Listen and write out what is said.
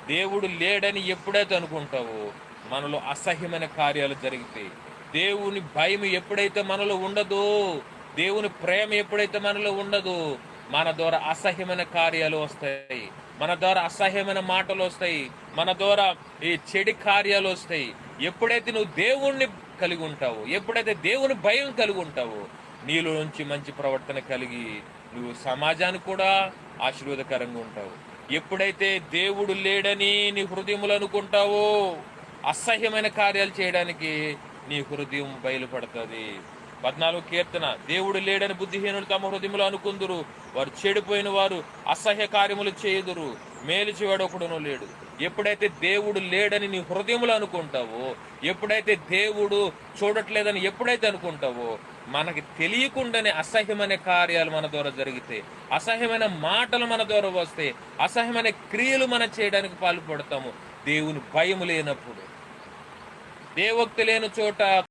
దేవుడు లేడని ఎప్పుడైతే అనుకుంటావో మనలో అసహ్యమైన కార్యాలు జరిగితాయి. దేవుని భయం ఎప్పుడైతే మనలో ఉండదో, దేవుని ప్రేమ ఎప్పుడైతే మనలో ఉండదో, మన ద్వారా అసహ్యమైన కార్యాలు వస్తాయి. మన ద్వారా అసహ్యమైన మాటలు వస్తాయి. మన ద్వారా ఈ చెడు కార్యాలు వస్తాయి. ఎప్పుడైతే నువ్వు దేవుణ్ణి కలిగి ఉంటావో, ఎప్పుడైతే దేవుని భయం కలిగి ఉంటావో, నీలో నుంచి మంచి ప్రవర్తన కలిగి నువ్వు సమాజానికి కూడా ఆశీర్వాదకరంగా ఉంటావు. ఎప్పుడైతే దేవుడు లేడని నీ హృదయములు అనుకుంటావో, అసహ్యమైన కార్యాలు చేయడానికి నీ హృదయం బయలుపడుతుంది. 14 కీర్తన, దేవుడు లేడని బుద్ధిహీనులు తమ హృదయములు అనుకుందురు, వారు చెడిపోయిన వారు అసహ్య కార్యములు చేయుదురు, మేలు చేయడు ఒకడును లేడు. ఎప్పుడైతే దేవుడు లేడని నీ హృదయములు అనుకుంటావో, ఎప్పుడైతే దేవుడు చూడట్లేదని ఎప్పుడైతే అనుకుంటావో, మనకి తెలియకుండానే అసహ్యమైన కార్యాలు మన ద్వారా జరిగితే, అసహ్యమైన మాటలు మన ద్వారా వస్తే, అసహ్యమైన క్రియలు మనం చేయడానికి పాల్పడతాము. దేవుని భయం లేనప్పుడు, దేవోక్తి లేని చోట